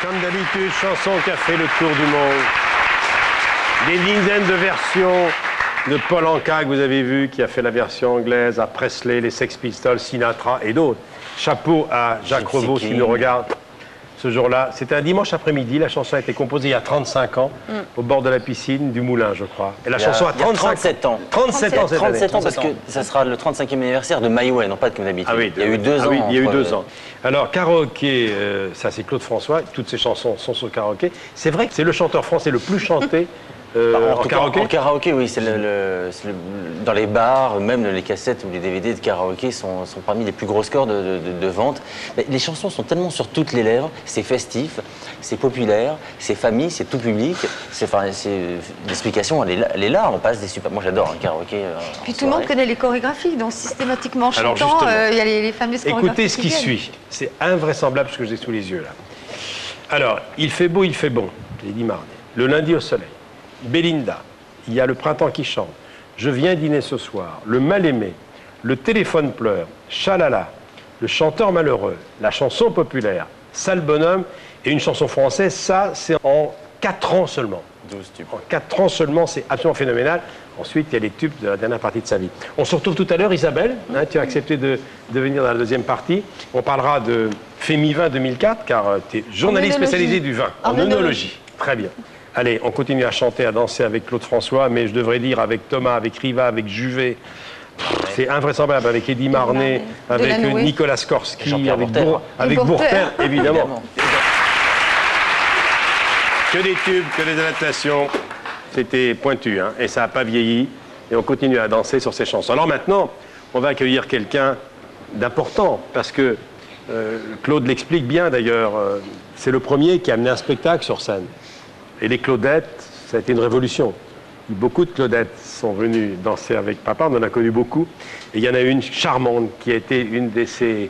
Comme d'habitude, chanson qui a fait le tour du monde. Des dizaines de versions de Paul Anka, que vous avez vu, qui a fait la version anglaise, à Presley, les Sex Pistols, Sinatra et d'autres. Chapeau à Jacques Revaux qui nous regarde ce jour-là. C'était un dimanche après-midi. La chanson a été composée il y a 35 ans, au bord de la piscine du Moulin, je crois. Et la chanson a 37 ans. 37 ans cette année. 37 ans parce que ça sera le 35e anniversaire de My Way, non pas de Comme d'habitude. Ah oui, il y a eu 2 ans. Oui, il y a eu 2 ans. Alors, karaoké, ça c'est Claude François. Toutes ses chansons sont sur karaoké. C'est vrai que c'est le chanteur français le plus chanté. En karaoké. En karaoké, oui, dans les bars, même les cassettes ou les DVD de karaoké sont parmi les plus gros scores de vente. Mais les chansons sont tellement sur toutes les lèvres, c'est festif, c'est populaire, c'est famille, c'est tout public. L'explication, elle est là, on passe des super... Moi j'adore un karaoké. Puis tout le monde connaît les chorégraphies, donc systématiquement chantant, il y a les fameuses chorégraphies. Écoutez ce qui suit, c'est invraisemblable ce que j'ai sous les yeux là. Alors, il fait beau, il fait bon, Eddie Marnet. Le lundi au soleil. Belinda, il y a le printemps qui chante, je viens dîner ce soir, le mal-aimé, le téléphone pleure, Chalala, le chanteur malheureux, la chanson populaire, Sale bonhomme et une chanson française, ça c'est en 4 ans seulement. 12 tubes. En 4 ans seulement, c'est absolument phénoménal. Ensuite, il y a les tubes de la dernière partie de sa vie. On se retrouve tout à l'heure, Isabelle, tu as accepté de venir dans la deuxième partie. On parlera de Fémivin 2004, car tu es journaliste spécialisée du vin, en œnologie. Très bien. Allez, on continue à chanter, à danser avec Claude François, mais je devrais dire avec Thomas, avec Riva, avec Juvet. C'est invraisemblable, avec Eddie Marnet, avec Nicolas Skorsky, avec Bourter, évidemment. Que des tubes, que des adaptations. C'était pointu, hein, et ça n'a pas vieilli. Et on continue à danser sur ces chansons. Alors maintenant, on va accueillir quelqu'un d'important, parce que Claude l'explique bien d'ailleurs, c'est le premier qui a amené un spectacle sur scène. Et les Claudettes, ça a été une révolution. Beaucoup de Claudettes sont venues danser avec papa, on en a connu beaucoup. Et il y en a une charmante qui a été une de ses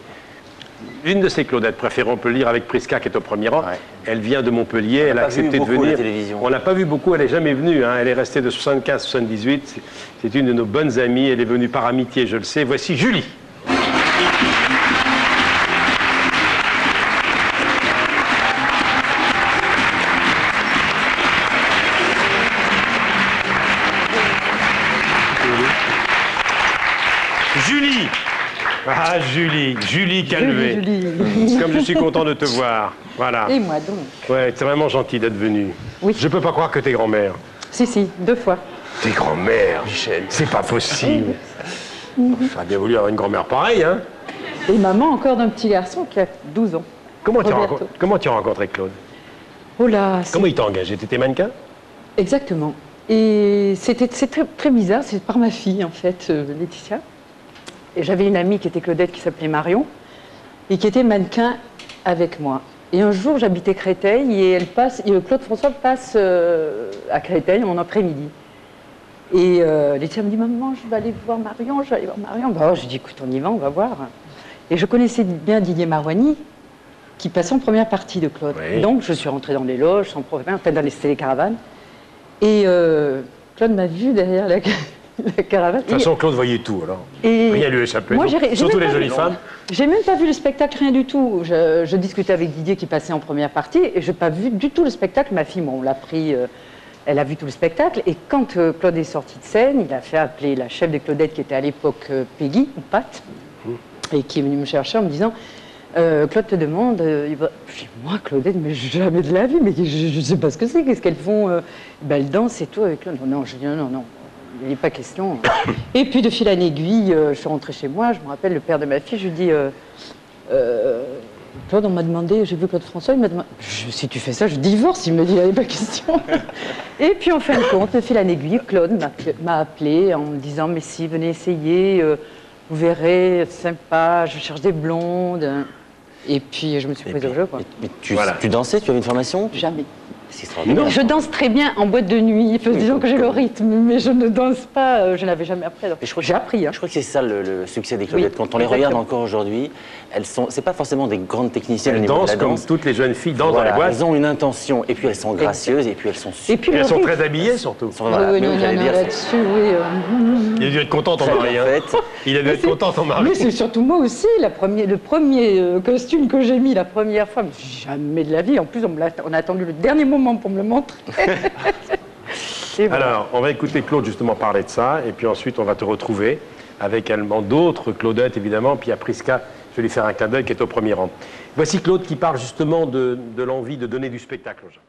Claudettes préférées, on peut le lire avec Prisca qui est au premier rang. Ouais. Elle vient de Montpellier, elle a accepté de venir. On l'a pas vu beaucoup, elle n'est jamais venue. Hein. Elle est restée de 75 à 78. C'est une de nos bonnes amies, elle est venue par amitié, je le sais. Voici Julie. Julie! Ah, Julie Calvé. Julie. Comme je suis content de te voir. Voilà. Et moi donc. Ouais, c'est vraiment gentil d'être venue. Oui. Je peux pas croire que t'es grand-mère. Si, 2 fois. T'es grand-mère, Michel. C'est pas possible. Ça a bien voulu avoir une grand-mère pareille, hein? Et maman encore d'un petit garçon qui a 12 ans. Comment tu as rencontré Claude? Oh là. Comment il t'a engagé? T'étais mannequin? Exactement. Et c'est très bizarre, c'est par ma fille en fait, Laetitia. Et j'avais une amie qui était Claudette qui s'appelait Marion et qui était mannequin avec moi. Et un jour, j'habitais Créteil et Claude François passe à Créteil en après-midi. Et Laetitia me dit « Maman, je vais aller voir Marion, Bah, je dis « Écoute, on y va, on va voir. » Et je connaissais bien Didier Marouani qui passait en première partie de Claude. Oui. Donc, je suis rentrée dans les loges, sans problème, dans les télécaravanes. Et Claude m'a vue derrière la caravane. De toute façon, Claude voyait tout, alors. Rien lui échappait. Moi, surtout les jolies femmes. J'ai même pas vu le spectacle, rien du tout. Je discutais avec Didier qui passait en première partie et je n'ai pas vu du tout le spectacle. Ma fille, on l'a pris, elle a vu tout le spectacle. Et quand Claude est sorti de scène, il a fait appeler la chef des Claudettes qui était à l'époque Peggy, ou Pat, et qui est venue me chercher en me disant Claude te demande, je dis, moi Claudette, mais jamais de la vie, mais je ne sais pas ce que c'est, qu'est-ce qu'elles font elles dansent et tout avec Claude. Non, je dis non. Il n'est pas question. Et puis, de fil en aiguille, je suis rentrée chez moi, je me rappelle le père de ma fille, je lui dis Claude, on m'a demandé, j'ai vu Claude François, il m'a demandé, si tu fais ça, je divorce, il me dit, il n'y avait pas question. Et puis, en fin de compte, de fil en aiguille, Claude m'a appelé en me disant, mais si, venez essayer, vous verrez, c'est sympa, je cherche des blondes. Et puis, je me suis prise au jeu, quoi. Mais tu dansais, tu avais une formation? Jamais. C'est extraordinaire. Je danse très bien en boîte de nuit, disons que j'ai le rythme, mais je ne danse pas, je n'avais jamais appris. J'ai appris. Hein. Je crois que c'est ça le succès des Claudettes. Oui, Quand on les regarde encore aujourd'hui, c'est pas forcément des grandes techniciennes au niveau de la danse. Comme toutes les jeunes filles dansent dans les boîtes. Elles ont une intention, et puis elles sont gracieuses, et puis elles sont super. Et puis elles sont très habillées surtout. Là-dessus, oui. Il a dû être content ton mari. Il a dû être content ton mari. Mais c'est surtout moi aussi, le premier costume que j'ai mis la première fois, mais jamais de la vie. En plus, on a attendu le dernier moment pour me le montrer. Voilà. Alors, on va écouter Claude justement parler de ça, et puis ensuite on va te retrouver avec également d'autres Claudettes évidemment, puis à Prisca, je vais lui faire un clin d'œil qui est au premier rang. Voici Claude qui parle justement de l'envie de donner du spectacle aux gens.